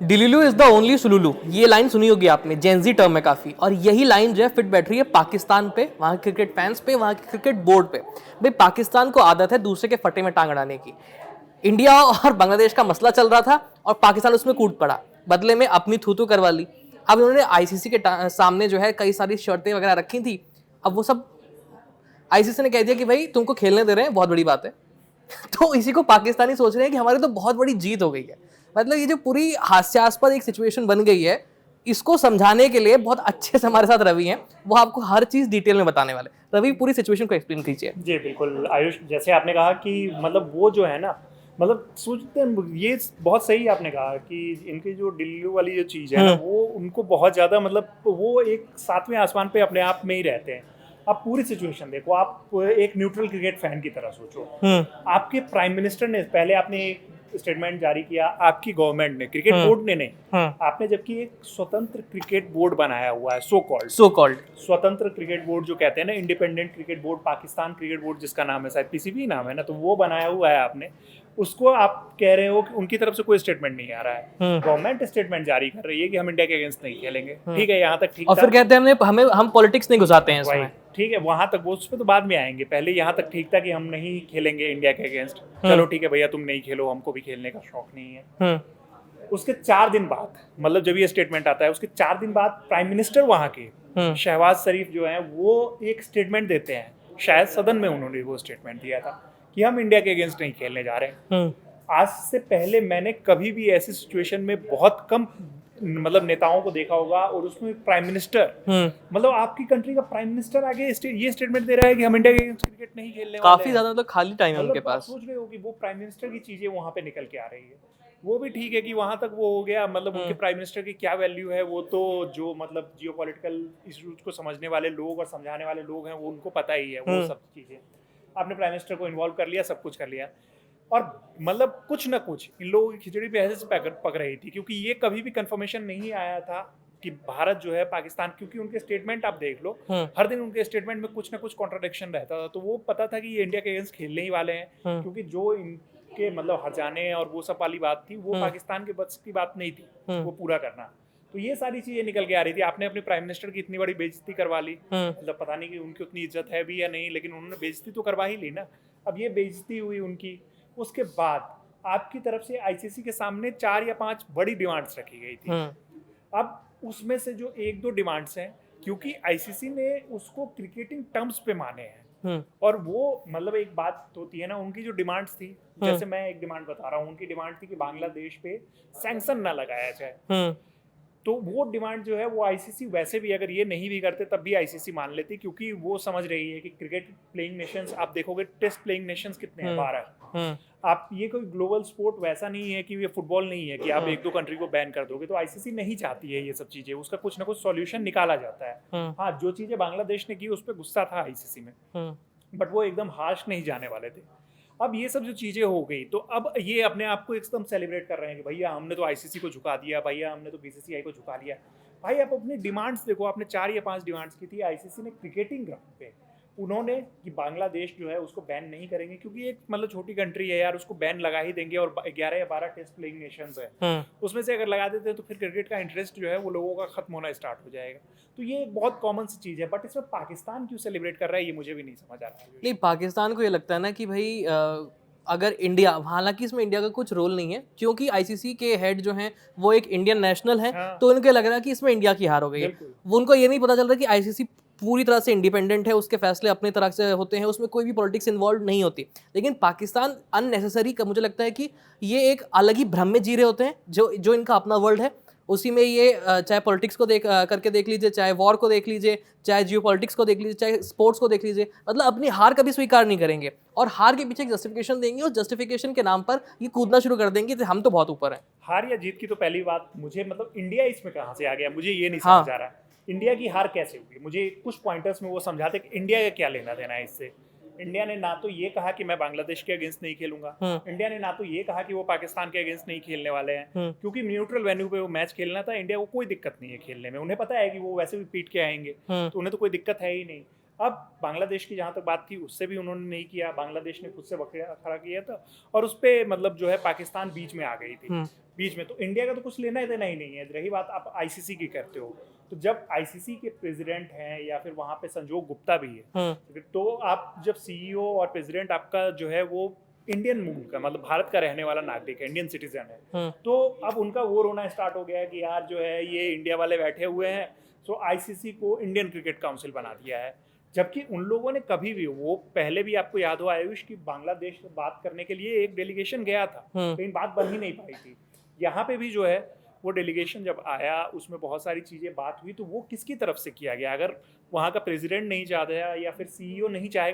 डिलुलु is the only सुलुलु, ये line सुनी होगी आपने, जेनजी टर्म में काफी, और यही लाइन जो है फिट बैठ रही है पाकिस्तान पे, वहां क्रिकेट फैंस पे, वहां के क्रिकेट बोर्ड पे। भाई पाकिस्तान को आदत है दूसरे के फटे में टांग अड़ाने की। इंडिया और बांग्लादेश का मसला चल रहा था और पाकिस्तान उसमें कूद पड़ा, बदले में अपनी थूथू करवा ली। अब उन्होंने आईसीसी के सामने जो है कई सारी शर्तें वगैरह रखी थी, अब वो सब आईसीसी ने कह दिया कि भाई तुमको खेलने दे रहे हैं, बहुत बड़ी बात है। तो इसी को पाकिस्तानी सोच रहे हैं कि हमारी तो बहुत बड़ी जीत हो गई है। मतलब ये जो पूरी हास्यास्पद एक सिचुएशन बन गई है, इसको समझाने के लिए बहुत अच्छे से हमारे साथ रवि हैं, वो आपको हर चीज डिटेल में बताने वाले। रवि, पूरी सिचुएशन को एक्सप्लेन कीजिए। जी बिल्कुल आयुष, जैसे आपने कहा कि मतलब वो जो है ना, मतलब सोचते हैं, ये बहुत सही आपने कहा कि इनकी जो दिल्ली वाली जो चीज़ है ना, वो उनको बहुत ज़्यादा, मतलब वो एक सातवें आसमान पे अपने आप में ही रहते हैं। आप पूरी सिचुएशन देखो, आप एक न्यूट्रल क्रिकेट फैन की तरह सोचो। आपके प्राइम मिनिस्टर ने पहले आपने एक स्टेटमेंट जारी किया, आपकी गवर्नमेंट ने, क्रिकेट बोर्ड ने नहीं, आपने जबकि एक स्वतंत्र क्रिकेट बोर्ड बनाया हुआ है, सो कॉल्ड स्वतंत्र क्रिकेट बोर्ड जो कहते हैं ना, independent cricket board, Pakistan cricket board जिसका नाम है, शायद पीसीबी नाम है ना, तो वो बनाया हुआ है आपने। उसको आप कह रहे हो कि उनकी तरफ से कोई स्टेटमेंट नहीं आ रहा है, गवर्नमेंट स्टेटमेंट जारी कर रही है कि हम इंडिया के अगेंस्ट नहीं खेलेंगे। ठीक है, यहाँ तक ठीक, और फिर कहते हैं हम पॉलिटिक्स नहीं घुसाते हैं इसमें। ठीक है, वहां तक, वो उस पर तो बाद में आएंगे, पहले यहाँ तक ठीक था कि हम नहीं खेलेंगे इंडिया के अगेंस्ट। चलो ठीक है भैया, तुम नहीं खेलो, हमको भी खेलने का शौक नहीं है। उसके 4 दिन बाद, मतलब जब ये स्टेटमेंट आता है, उसके 4 दिन बाद प्राइम मिनिस्टर वहां के शहबाज शरीफ जो है, वो एक स्टेटमेंट देते हैं, शायद सदन में उन्होंने वो स्टेटमेंट दिया था कि हम इंडिया के अगेंस्ट नहीं खेलने जा रहे हैं। आज से पहले मैंने कभी भी ऐसी सिचुएशन में बहुत कम मतलब नेताओं को देखा होगा, और उसमें प्राइम मिनिस्टर, मतलब आपकी कंट्री का प्राइम मिनिस्टर आगे ये स्टेटमेंट दे रहा है कि हम इंडिया के अगेंस्ट क्रिकेट नहीं खेलने वाले। काफी ज्यादा मतलब खाली टाइम है उनके पास। सोच रहे हो कि वो प्राइम मिनिस्टर की चीजें वहां पे निकल के आ रही है। वो भी ठीक है कि वहां तक वो हो गया, मतलब उनके प्राइम मिनिस्टर की क्या वैल्यू है, वो तो जो मतलब जियोपॉलिटिकल इश्यूज को समझने वाले लोग और समझाने वाले लोग हैं, वो उनको पता ही है वो सब चीजें। आपने प्राइम मिनिस्टर को इन्वॉल्व कर लिया, सब कुछ कर लिया, और मतलब कुछ ना कुछ इन लोगों की खिचड़ी भी ऐसे से पक रही थी, क्योंकि ये कभी भी कंफर्मेशन नहीं आया था कि भारत जो है पाकिस्तान, क्योंकि उनके स्टेटमेंट आप देख लो, हर दिन उनके स्टेटमेंट में कुछ ना कुछ कॉन्ट्राडिक्शन रहता था, तो वो पता था कि ये इंडिया के अगेंस्ट खेलने ही वाले हैं, क्योंकि जो इनके मतलब हर्जाने और वो सब वाली बात थी, वो पाकिस्तान के बस की बात नहीं थी वो पूरा करना। तो ये सारी चीजें निकल के आ रही थी। आपने अपने प्राइम मिनिस्टर की इतनी बड़ी बेइज्जती करवा ली, मतलब पता नहीं कि उनकी उतनी इज्जत है भी या नहीं, लेकिन उन्होंने बेइज्जती तो करवा ही ली ना। अब ये बेइज्जती हुई उनकी, उसके बाद आपकी तरफ से आईसीसी के सामने 4 या 5 बड़ी डिमांड्स रखी गई थी। अब उसमें से जो 1-2 डिमांड्स हैं, क्योंकि आईसीसी ने उसको क्रिकेटिंग टर्म्स पे माने हैं, और वो मतलब एक बात होती है ना, उनकी जो डिमांड्स थी, जैसे मैं एक डिमांड बता रहा हूँ, उनकी डिमांड थी कि बांग्लादेश पे सैंक्शन ना लगाया जाए। तो वो डिमांड जो है, वो आईसीसी वैसे भी अगर ये नहीं भी करते तब भी आईसीसी मान लेती, क्योंकि वो समझ रही है कि क्रिकेट प्लेइंग नेशंस, आप देखोगे टेस्ट प्लेइंग नेशंस कितने हैं, 12। आप, ये कोई ग्लोबल स्पोर्ट वैसा नहीं है कि ये फुटबॉल नहीं है कि आप 1-2 कंट्री को बैन कर दोगे। तो आईसीसी नहीं चाहती है ये सब चीजें, उसका कुछ ना कुछ सॉल्यूशन निकाला जाता है। हाँ, जो चीजें बांग्लादेश ने की उस पर गुस्सा था आईसीसी में, बट वो एकदम हार्श नहीं जाने वाले थे। अब ये सब जो चीज़ें हो गई, तो अब ये अपने आप को एकदम सेलिब्रेट कर रहे हैं कि भैया हमने तो आईसीसी को झुका दिया, भैया हमने तो बीसीसीआई को झुका लिया। भाई आप अपनी डिमांड्स देखो, आपने 4 या 5 डिमांड्स की थी। आईसीसी ने क्रिकेटिंग ग्राउंड पे उन्होंने कि बांग्लादेश जो है उसको बैन नहीं करेंगे, क्योंकि एक मतलब छोटी कंट्री है यार, उसको बैन लगा ही देंगे, और 11 या 12 टेस्ट प्लेइंग नेशंस है, उसमें से अगर लगा देते हैं तो फिर क्रिकेट का इंटरेस्ट जो है वो लोगों का खत्म होना स्टार्ट हो जाएगा। तो ये एक बहुत कॉमन सी चीज़ है, बट इसमें पाकिस्तान क्यों सेलिब्रेट कर रहा है ये मुझे भी नहीं समझ आ रहा है। नहीं, पाकिस्तान को ये लगता है ना कि भाई अगर इंडिया, हालांकि इसमें इंडिया का कुछ रोल नहीं है, क्योंकि आईसीसी के हेड जो हैं वो एक इंडियन नेशनल है, तो उनको लग रहा है कि इसमें इंडिया की हार हो गई है। वो उनको ये नहीं पता चल रहा कि आईसीसी पूरी तरह से इंडिपेंडेंट है, उसके फैसले अपनी तरह से होते हैं, उसमें कोई भी पॉलिटिक्स इन्वॉल्व नहीं होती। लेकिन पाकिस्तान अननेसेसरी का, मुझे लगता है कि ये एक अलग ही भ्रम में जी रहे होते हैं, जो इनका अपना वर्ल्ड है, उसी में ये चाहे पॉलिटिक्स को करके देख लीजिए, चाहे वॉर को देख लीजिए, चाहे जियो पॉलिटिक्स को देख लीजिए, चाहे स्पोर्ट्स को देख लीजिए, मतलब अपनी हार कभी स्वीकार नहीं करेंगे, और हार के पीछे एक जस्टिफिकेशन देंगे, और जस्टिफिकेशन के नाम पर ये कूदना शुरू कर देंगे कि हम तो बहुत ऊपर हैं। हार या जीत की तो पहली बात मुझे, मतलब इंडिया इसमें कहाँ से आ गया, मुझे ये नहीं समझ आ रहा है। इंडिया की हार कैसे हुई, मुझे कुछ पॉइंटर्स में वो समझाते कि इंडिया का क्या लेना देना है इससे। इंडिया ने ना तो ये कहा कि मैं बांग्लादेश के अगेंस्ट नहीं खेलूंगा, इंडिया ने ना तो ये कहा कि वो पाकिस्तान के अगेंस्ट नहीं खेलने वाले हैं, क्योंकि न्यूट्रल वेन्यू पे वो मैच खेलना था। इंडिया को कोई दिक्कत नहीं है खेलने में, उन्हें पता है कि वो वैसे भी पीट के आएंगे, तो उन्हें तो कोई दिक्कत है ही नहीं। अब बांग्लादेश की जहाँ तक बात थी, उससे भी उन्होंने नहीं किया, बांग्लादेश ने खुद से बकरा खड़ा किया था, और उस पर मतलब जो है पाकिस्तान बीच में आ गई थी। बीच में, तो इंडिया का तो कुछ लेना देना ही नहीं है। रही बात आप आईसीसी की करते हो, तो जब आईसीसी के प्रेसिडेंट हैं या फिर वहाँ पे संजोग गुप्ता भी है, तो आप जब सीईओ और प्रेसिडेंट आपका जो है वो इंडियन मूल का मतलब भारत का रहने वाला नागरिक है, इंडियन सिटीजन है, तो अब उनका वो रोना स्टार्ट हो गया है कि यार जो है ये इंडिया वाले बैठे हुए हैं, सो आईसीसी को इंडियन क्रिकेट काउंसिल बना दिया है। जबकि उन लोगों ने कभी भी, वो पहले भी आपको याद हो आयुष की बांग्लादेश से बात करने के लिए एक डेलीगेशन गया था, लेकिन बात बन ही नहीं पाई थी। यहाँ पे भी जो है वो डेलीगेशन जब आया उसमें बहुत सारी चीज़ें बात हुई, तो वो किसकी तरफ से किया गया? अगर वहाँ का प्रेसिडेंट नहीं चाहता या फिर सीईओ नहीं चाहेगा